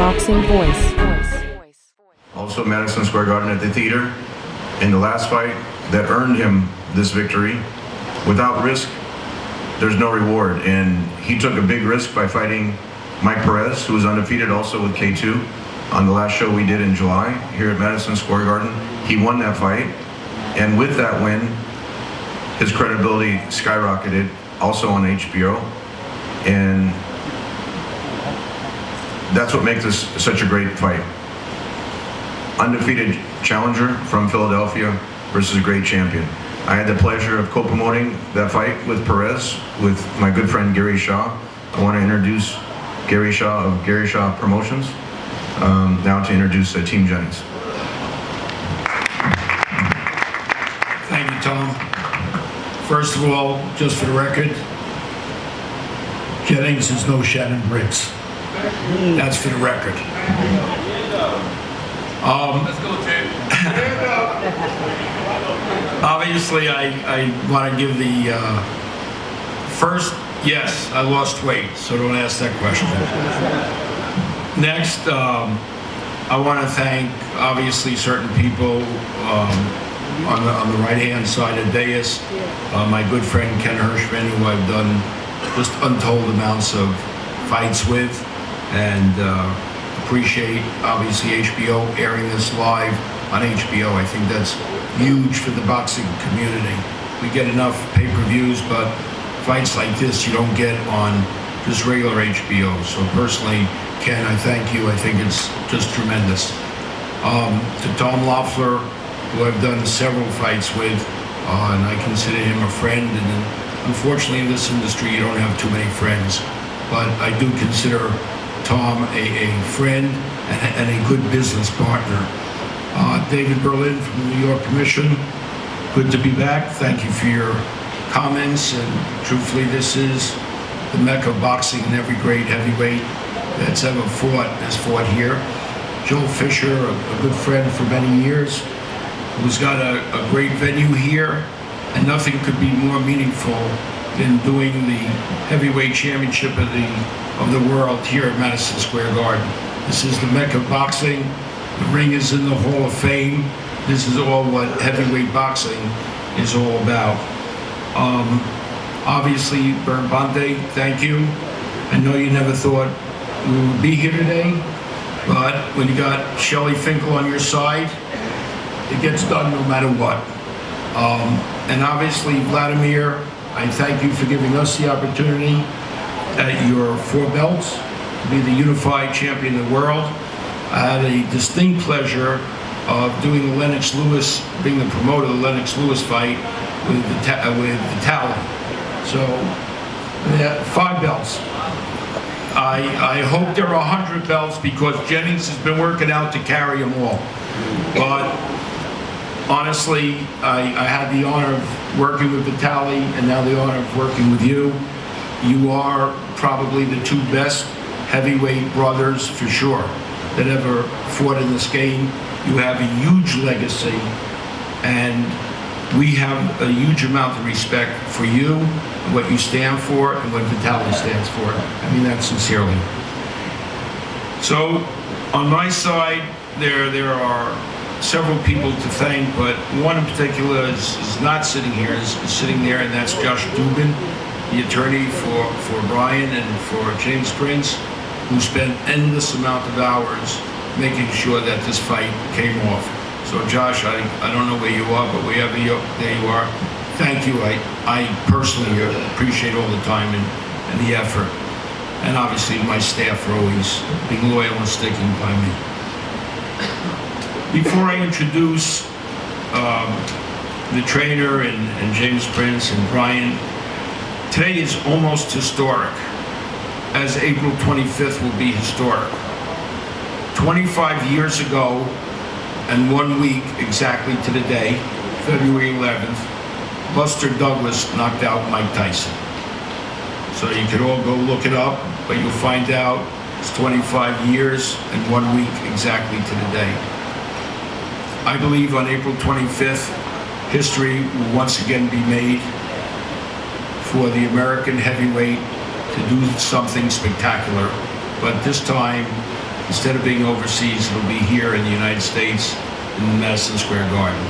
Boxing Voice. Also Madison Square Garden at the theater in the last fight that earned him this victory. Without risk, there's no reward, and he took a big risk by fighting Mike Perez, who was undefeated also with K2 on the last show we did in July here at Madison Square Garden. He won that fight, and with that win, his credibility skyrocketed also on HBO, and that's what makes this such a great fight. Undefeated challenger from Philadelphia versus a great champion. I had the pleasure of co-promoting that fight with Perez with my good friend Gary Shaw. I want to introduce Gary Shaw of Gary Shaw Promotions, now to introduce Team Jennings. Thank you, Tom. First of all, just for the record, Jennings is no Shannon Briggs. That's for the record. Let's go, Tim. Obviously, I want to give the first, yes, I lost weight, so don't ask that question. Next, I want to thank, obviously, certain people on the right-hand side of dais. My good friend Ken Hirschman, who I've done just untold amounts of fights with, and appreciate, obviously, HBO airing this live on HBO. I think that's huge for the boxing community. We get enough pay-per-views, but fights like this you don't get on just regular HBO. So personally, Ken, I thank you. I think it's just tremendous. To Tom Loeffler, who I've done several fights with, and I consider him a friend. And unfortunately, in this industry, you don't have too many friends. But I do consider Tom a friend and a good business partner. David Berlin from the New York Commission, good to be back. Thank you for your comments, and truthfully, this is the mecca of boxing, and every great heavyweight that's ever fought has fought here. Joe Fisher, a good friend for many years, who's got a great venue here, and nothing could be more meaningful than doing the heavyweight championship of the world here at Madison Square Garden. This is the mecca of boxing. The ring is in the Hall of Fame. This is all what heavyweight boxing is all about. Obviously, Bern Bonte, thank you. I know you never thought we would be here today, but when you got Shelley Finkel on your side, it gets done no matter what. And obviously, Wladimir, I thank you for giving us the opportunity at your 4 belts to be the unified champion of the world. I had a distinct pleasure of doing the Lennox Lewis, being the promoter of the Lennox Lewis fight with the Tally. So, yeah, 5 belts. I hope there are 100 belts because Jennings has been working out to carry them all. But honestly, I had the honor of working with Vitaly and now the honor of working with you. You are probably the 2 best heavyweight brothers for sure that ever fought in this game. You have a huge legacy, and we have a huge amount of respect for you, what you stand for, and what Vitaly stands for. I mean that sincerely. So, on my side, there are several people to thank, but one in particular is not sitting here, is sitting there, and that's Josh Dubin, the attorney for Brian and for James Prince, who spent endless amount of hours making sure that this fight came off. So Josh, I don't know where you are, but wherever there you are, thank you. I personally appreciate all the time and the effort. And obviously my staff for always being loyal and sticking by me. Before I introduce the trainer and James Prince and Brian, today is almost historic, as April 25th will be historic. 25 years ago, and 1 week exactly to the day, February 11th, Buster Douglas knocked out Mike Tyson. So you could all go look it up, but you'll find out it's 25 years and 1 week exactly to the day. I believe on April 25th, history will once again be made for the American heavyweight to do something spectacular. But this time, instead of being overseas, it'll be here in the United States in Madison Square Garden.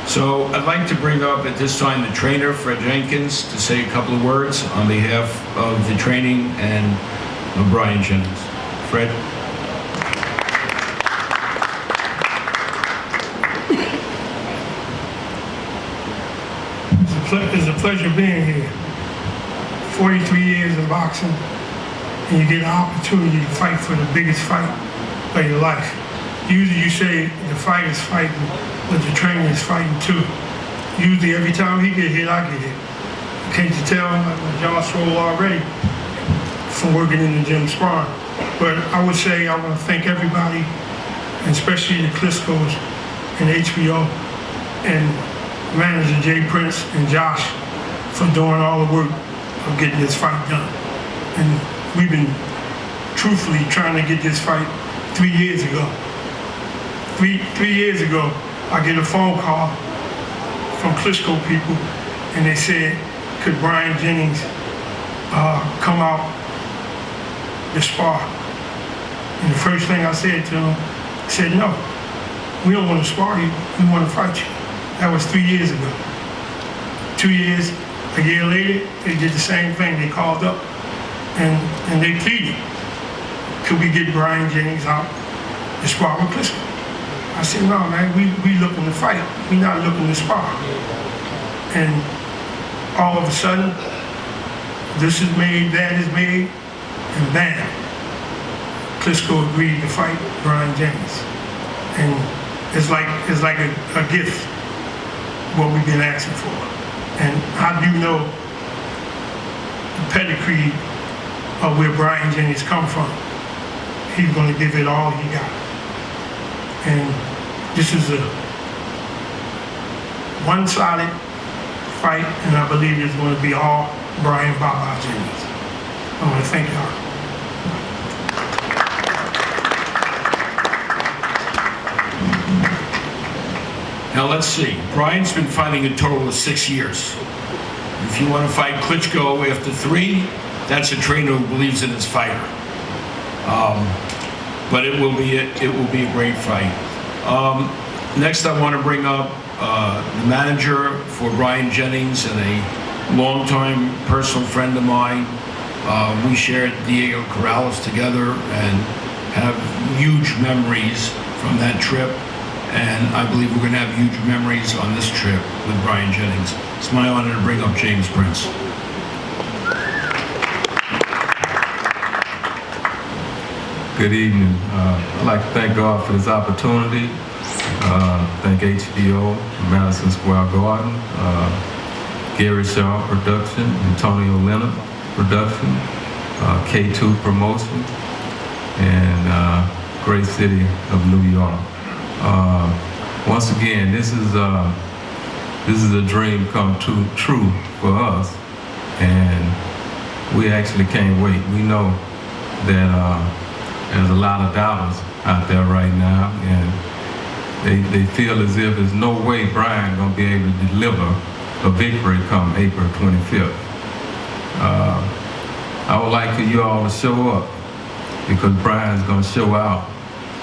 So I'd like to bring up at this time the trainer, Fred Jenkins, to say a couple of words on behalf of the training and Bryant Jennings. Fred? It's a pleasure being here. 43 years in boxing, and you get an opportunity to fight for the biggest fight of your life. Usually you say the fighter's fighting, but the trainer is fighting too. Usually every time he get hit, I get hit. Can't you tell my jaw's swole already from working in the gym sparring? But I would say I want to thank everybody, and especially the Klitschkos and HBO and manager Jay Prince and Josh for doing all the work of getting this fight done. And we've been truthfully trying to get this fight 3 years ago. Three years ago, I get a phone call from Klitschko people, and they said, could Bryant Jennings come out to spar? And the first thing I said to him, I said, no, we don't want to spar you, we want to fight you. That was 3 years ago. 2 years, a year later, they did the same thing. They called up and they pleaded, could we get Bryant Jennings out to spar with Klitschko? I said, no, man, we looking to fight. We not looking to spar. And all of a sudden, this is made, that is made, and bam, Klitschko agreed to fight Bryant Jennings. And it's like a gift, what we've been asking for. And I do know the pedigree of where Bryant Jennings come from. He's gonna give it all he got. And this is a one-sided fight, and I believe it's going to be all Bryant Baba Jennings. I want to thank y'all. Now let's see. Bryant's been fighting a total of 6 years. If you want to fight Klitschko after 3, that's a trainer who believes in his fighter. But it will be a great fight. Next, I want to bring up the manager for Bryant Jennings and a longtime personal friend of mine. We shared Diego Corrales together and have huge memories from that trip. And I believe we're going to have huge memories on this trip with Bryant Jennings. It's my honor to bring up James Prince. Good evening. I'd like to thank God for this opportunity. Thank HBO, Madison Square Garden, Gary Shaw Production, Antonio Leonard Production, K2 Promotion, and great city of New York. Once again, this is a dream come true for us, and we actually can't wait. We know that there's a lot of doubters out there right now, and they feel as if there's no way Bryant gonna be able to deliver a victory come April 25th. I would like for you all to show up, because Bryant's gonna show out,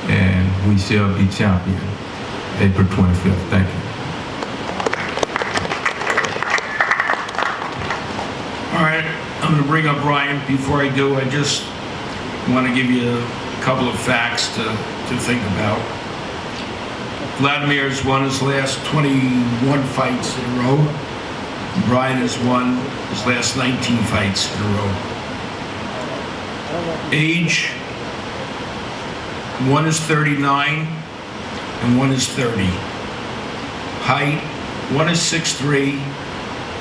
and we shall be champion April 25th. Thank you. All right, I'm going to bring up Bryant. Before I do, I just want to give you a couple of facts to think about. Wladimir has won his last 21 fights in a row. Bryant has won his last 19 fights in a row. Age, one is 39 and one is 30. Height, one is 6'3"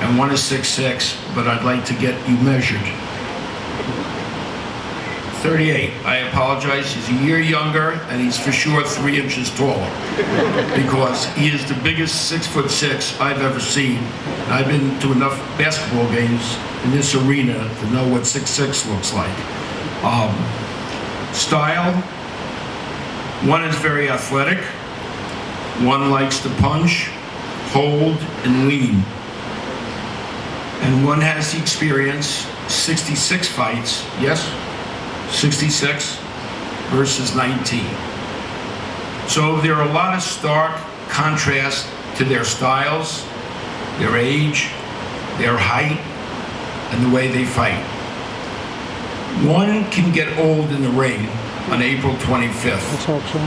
and one is 6'6", but I'd like to get you measured. 38. I apologize. He's a year younger, and he's for sure 3 inches taller, because he is the biggest 6'6" I've ever seen. And I've been to enough basketball games in this arena to know what 6'6" looks like. Style. One is very athletic. One likes to punch, hold, and lean. And one has the experience, 66 fights, yes? 66. versus 19. So there are a lot of stark contrast to their styles, their age, their height, and the way they fight. One can get old in the ring on April 25th. Let's hope so.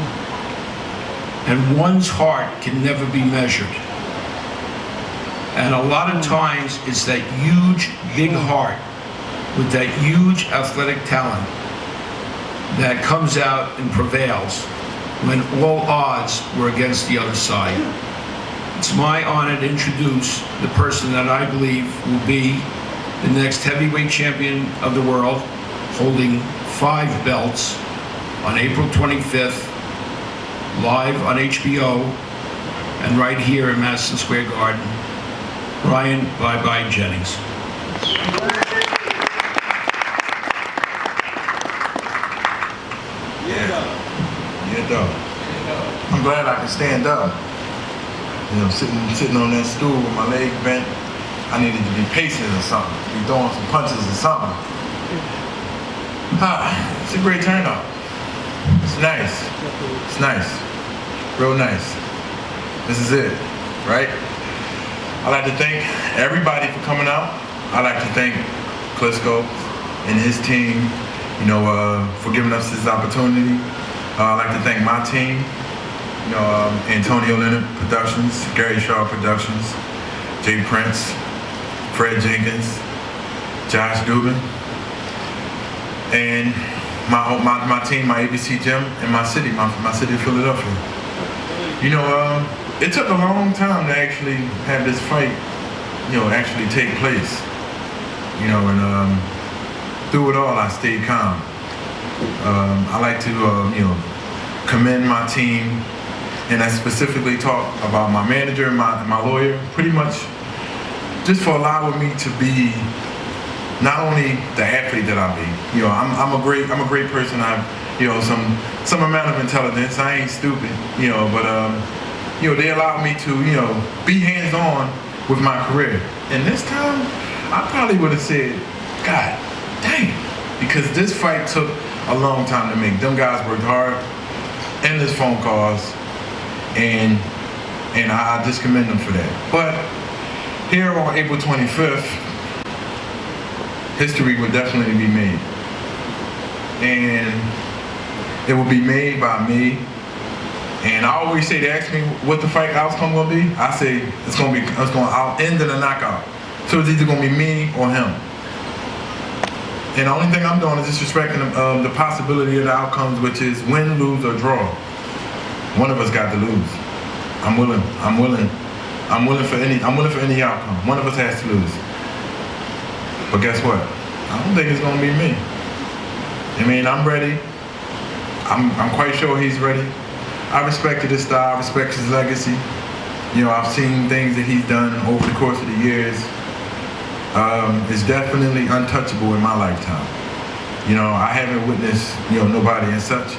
And one's heart can never be measured. And a lot of times it's that huge, big heart with that huge athletic talent that comes out and prevails when all odds were against the other side. It's my honor to introduce the person that I believe will be the next heavyweight champion of the world, holding 5 belts on April 25th, live on HBO and right here in Madison Square Garden, Bryant "Bye-Bye" Jennings. Yeah, though. I'm glad I can stand up. You know, sitting on that stool with my leg bent, I needed to be pacing or something, be throwing some punches or something. It's a great turnout. It's nice. It's nice. Real nice. This is it, right? I'd like to thank everybody for coming out. I'd like to thank Klitschko and his team, you know, for giving us this opportunity. I'd like to thank my team, you know, Antonio Leonard Productions, Gary Shaw Productions, Jay Prince, Fred Jenkins, Josh Dubin, and my team, my ABC gym, and my city of Philadelphia. You know, it took a long time to actually have this fight, you know, actually take place. You know, and through it all, I stayed calm. I like to, you know, commend my team, and I specifically talk about my manager and my lawyer, pretty much just for allowing me to be not only the athlete that I be. You know, I'm a great person. I have, you know, some amount of intelligence. I ain't stupid, you know, but you know, they allowed me to, you know, be hands-on with my career. And this time, I probably would have said, God dang, because this fight took a long time to make. Them guys worked hard, endless phone calls, and I just commend them for that. But here on April 25th, history will definitely be made. And it will be made by me. And I always say, they ask me what the fight outcome will be. I say I'll end in a knockout. So it's either gonna be me or him. And the only thing I'm doing is disrespecting the possibility of the outcomes, which is win, lose, or draw. One of us got to lose. I'm willing for any outcome. One of us has to lose. But guess what? I don't think it's gonna be me. I mean, I'm ready. I'm quite sure he's ready. I respected his style, I respect his legacy. You know, I've seen things that he's done over the course of the years. It's definitely untouchable in my lifetime. You know, I haven't witnessed, you know, nobody and such,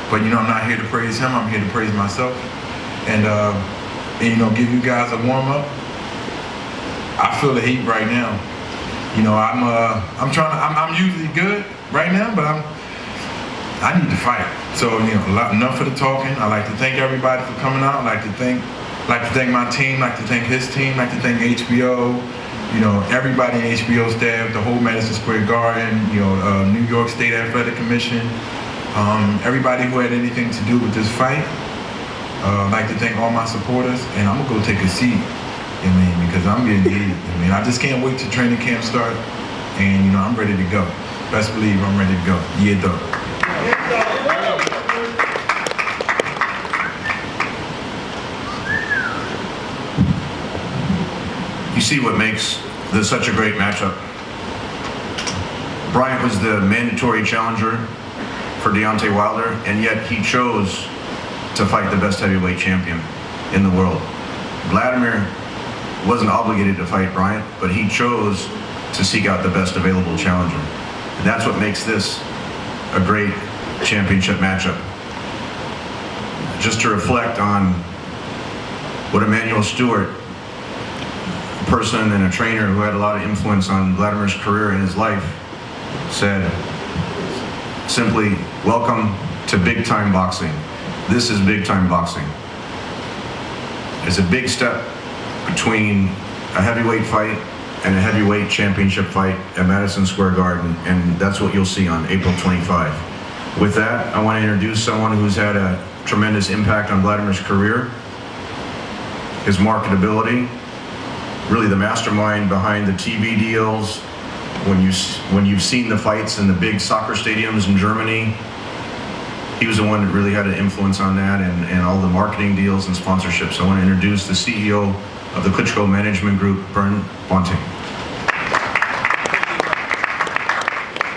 but you know, I'm not here to praise him, I'm here to praise myself. And you know, give you guys a warm up. I feel the heat right now. You know, I'm usually good right now, but I need to fight. So, you know, enough of the talking. I like to thank everybody for coming out. I like to thank my team, like to thank his team, like to thank HBO, you know, everybody in HBO staff, the whole Madison Square Garden, you know, New York State Athletic Commission, everybody who had anything to do with this fight. I'd like to thank all my supporters, and I'm gonna go take a seat, I mean, because I'm getting heated. I mean, I just can't wait till training camp start, and you know, I'm ready to go. Best believe I'm ready to go. Yeah, though. You see what makes this such a great matchup. Bryant was the mandatory challenger for Deontay Wilder, and yet he chose to fight the best heavyweight champion in the world. Wladimir wasn't obligated to fight Bryant, but he chose to seek out the best available challenger. And that's what makes this a great championship matchup. Just to reflect on what Emmanuel Stewart, a person and a trainer who had a lot of influence on Wladimir's career and his life, said, simply, welcome to big time boxing. This is big time boxing. It's a big step between a heavyweight fight and a heavyweight championship fight at Madison Square Garden, and that's what you'll see on April 25. With that, I want to introduce someone who's had a tremendous impact on Vladimir's career, his marketability, really the mastermind behind the TV deals. When you've seen the fights in the big soccer stadiums in Germany, he was the one that really had an influence on that, and all the marketing deals and sponsorships. I want to introduce the CEO of the Klitschko Management Group, Bryant Jennings.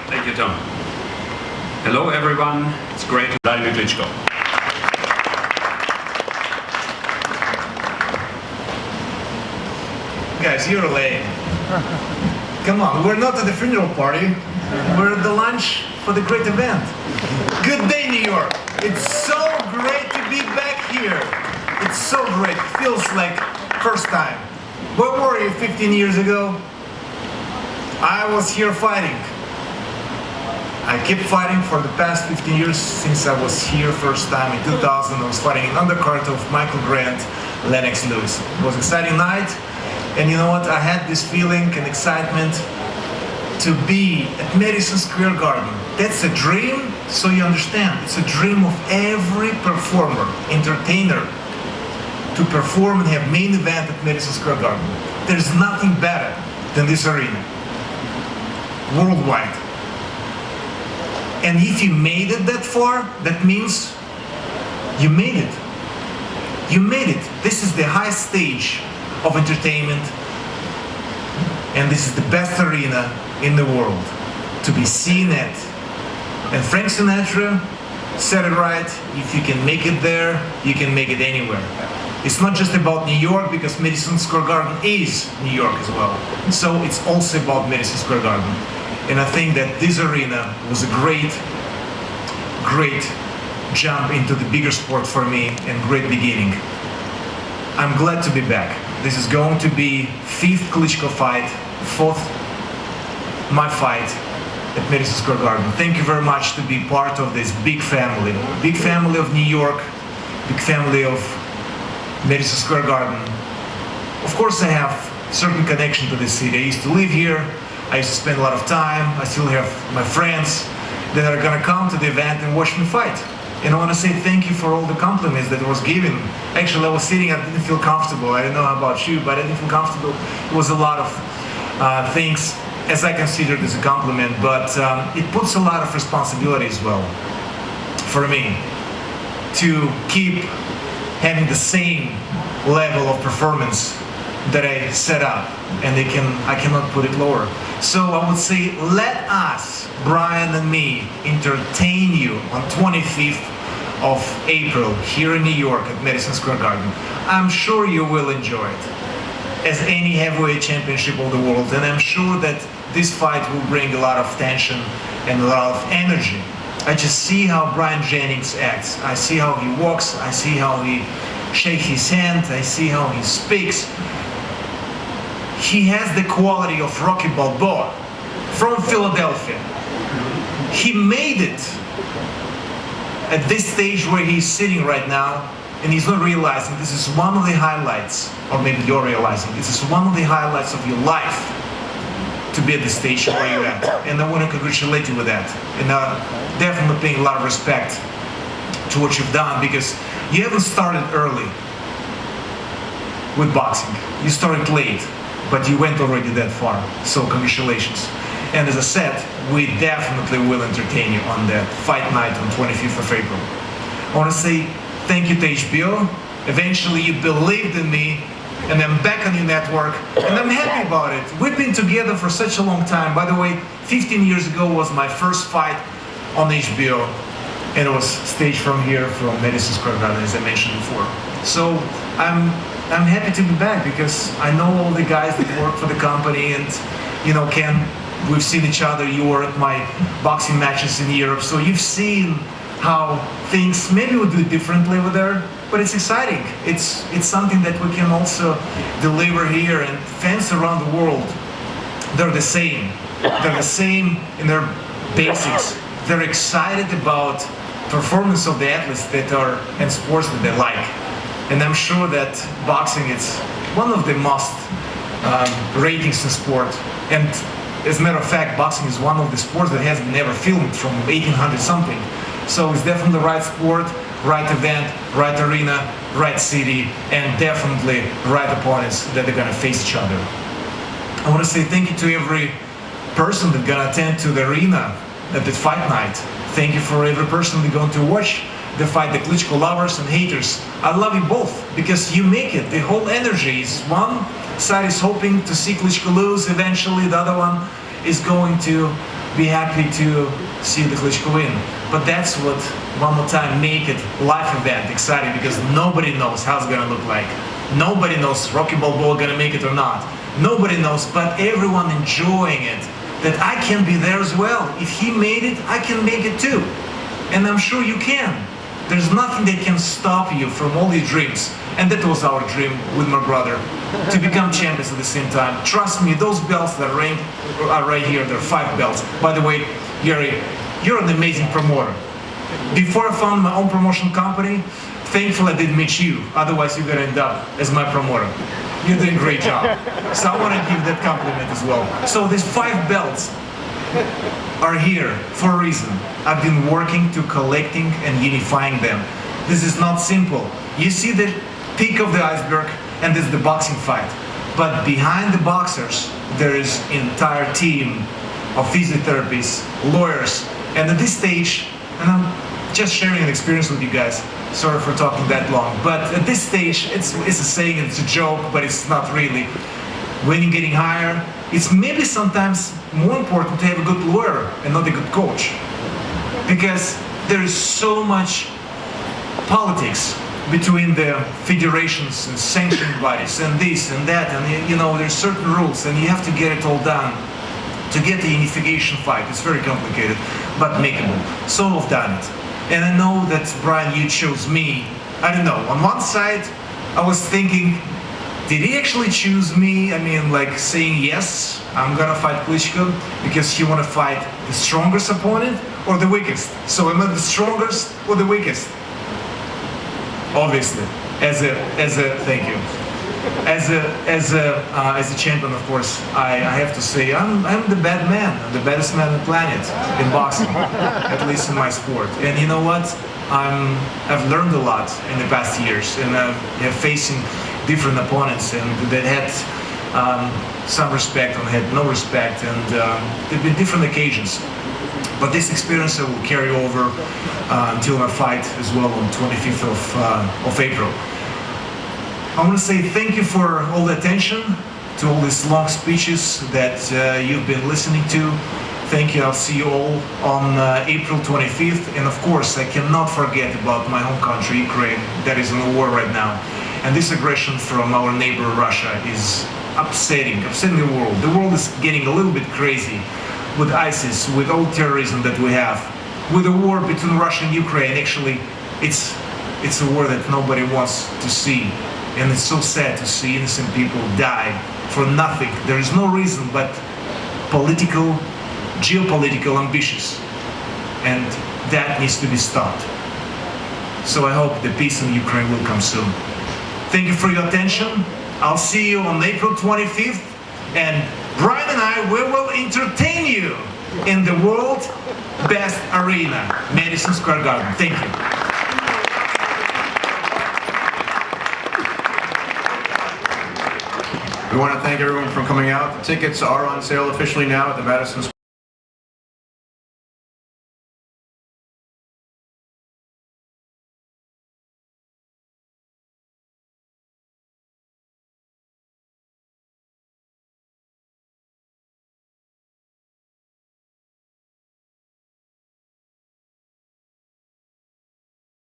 Thank you, Tom. Hello, everyone. It's great to Wladimir Klitschko. Guys, you're lame. Come on, we're not at the funeral party. We're at the lunch for the great event. Good day, New York. It's so great to be back here. It's so great. It feels like first time. Where were you 15 years ago? I was here fighting. I kept fighting for the past 15 years since I was here first time in 2000. I was fighting in undercard of Michael Grant, Lennox Lewis. It was an exciting night. And you know what? I had this feeling and excitement to be at Madison Square Garden. That's a dream, so you understand. It's a dream of every performer, entertainer, to perform and have main event at Madison Square Garden. There's nothing better than this arena, worldwide. And if you made it that far, that means you made it. You made it. This is the highest stage of entertainment, and this is the best arena in the world to be seen at. And Frank Sinatra said it right: if you can make it there, you can make it anywhere. It's not just about New York, because Madison Square Garden is New York as well. So it's also about Madison Square Garden. And I think that this arena was a great jump into the bigger sport for me, and great beginning. I'm glad to be back. This is going to be 5th Klitschko fight, 4th my fight at Madison Square Garden. Thank you very much to be part of this big family of New York, big family of Madison Square Garden. Of course, I have certain connection to this city. I used to live here. I used to spend a lot of time. I still have my friends that are gonna come to the event and watch me fight. And I want to say thank you for all the compliments that was given. Actually, I was sitting, I didn't feel comfortable. I don't know about you, but I didn't feel comfortable. It was a lot of things as I considered as a compliment, but it puts a lot of responsibility as well for me to keep having the same level of performance that I set up, and I cannot put it lower. So I would say, let us, Brian and me, entertain you on 25th of April here in New York at Madison Square Garden. I'm sure you will enjoy it, as any heavyweight championship of the world, and I'm sure that this fight will bring a lot of tension and a lot of energy. I just see how Bryant Jennings acts. I see how he walks. I see how he shakes his hand. I see how he speaks. He has the quality of Rocky Balboa from Philadelphia. He made it at this stage where he's sitting right now, and he's not realizing this is one of the highlights, or maybe you're realizing this is one of the highlights of your life, to be at the stage where you're at. And I want to congratulate you with that. And definitely paying a lot of respect to what you've done, because you haven't started early with boxing. You started late, but you went already that far. So congratulations. And as I said, we definitely will entertain you on that fight night on 25th of April. I want to say thank you to HBO. Eventually you believed in me, and I'm back on your network, and I'm happy about it. We've been together for such a long time. By the way, 15 years ago was my first fight on HBO, and it was staged from here, from Madison Square Garden, as I mentioned before. So I'm happy to be back, because I know all the guys that work for the company, and you know, Ken, we've seen each other. You were at my boxing matches in Europe, so you've seen how things maybe we do differently over there, but it's exciting. It's something that we can also deliver here, and fans around the world, they're the same. They're the same in their basics. They're excited about performance of the athletes that are in sports that they like. And I'm sure that boxing is one of the most ratings in sport. And as a matter of fact, boxing is one of the sports that has never filmed from 1800 something. So it's definitely the right sport, right event, right arena, right city, and definitely right opponents that are gonna face each other. I want to say thank you to every person that's gonna attend to the arena at the fight night. Thank you for every person that's going to watch the fight, the Klitschko lovers and haters. I love you both because you make it. The whole energy is one side is hoping to see Klitschko lose eventually, the other one is going to be happy to see the Klitschko win. But that's what, one more time, make it live event exciting because nobody knows how it's gonna look like. Nobody knows Rocky Balboa gonna make it or not. Nobody knows, but everyone enjoying it. That I can be there as well. If he made it, I can make it too. And I'm sure you can. There's nothing that can stop you from all your dreams. And that was our dream with my brother, to become champions at the same time. Trust me, those belts that are right here, there are 5 belts. By the way, Gary, you're an amazing promoter. Before I found my own promotion company, thankfully I didn't meet you. Otherwise, you're gonna end up as my promoter. You're doing a great job. So I want to give that compliment as well. So these 5 belts are here for a reason. I've been working to collecting and unifying them. This is not simple. You see the peak of the iceberg and this is the boxing fight. But behind the boxers, there is an entire team of physiotherapists, lawyers, and at this stage, and I'm just sharing an experience with you guys. Sorry for talking that long, but at this stage, it's a saying, it's a joke, but it's not really. When you're getting higher, it's maybe sometimes more important to have a good lawyer and not a good coach. Because there is so much politics between the federations and sanctioning bodies and this and that, and you know, there's certain rules and you have to get it all done to get the unification fight. It's very complicated, but makeable. So I've done it. And I know that, Brian, you chose me. I don't know. On one side, I was thinking, did he actually choose me? I mean, like saying, yes, I'm gonna fight Klitschko because he wanna fight the strongest opponent or the weakest. So am I the strongest or the weakest? Obviously, as a thank you. As a champion, of course, I have to say I'm the bad man. I'm the baddest man on the planet in boxing, at least in my sport. And you know what? I've learned a lot in the past years, and I'm facing different opponents, and that had some respect and had no respect, and there've been different occasions. But this experience I will carry over until my fight as well on 25th of April. I want to say thank you for all the attention, to all these long speeches that you've been listening to. Thank you. I'll see you all on April 25th. And of course, I cannot forget about my home country, Ukraine, that is in a war right now. And this aggression from our neighbor Russia is upsetting the world. The world is getting a little bit crazy with ISIS, with all terrorism that we have. With the war between Russia and Ukraine, actually, it's a war that nobody wants to see. And it's so sad to see innocent people die for nothing. There is no reason but political, geopolitical ambitions. And that needs to be stopped. So I hope the peace in Ukraine will come soon. Thank you for your attention. I'll see you on April 25th. And Brian and I, we will entertain you in the world's best arena, Madison Square Garden. Thank you. We want to thank everyone for coming out. The tickets are on sale officially now at the Madison Square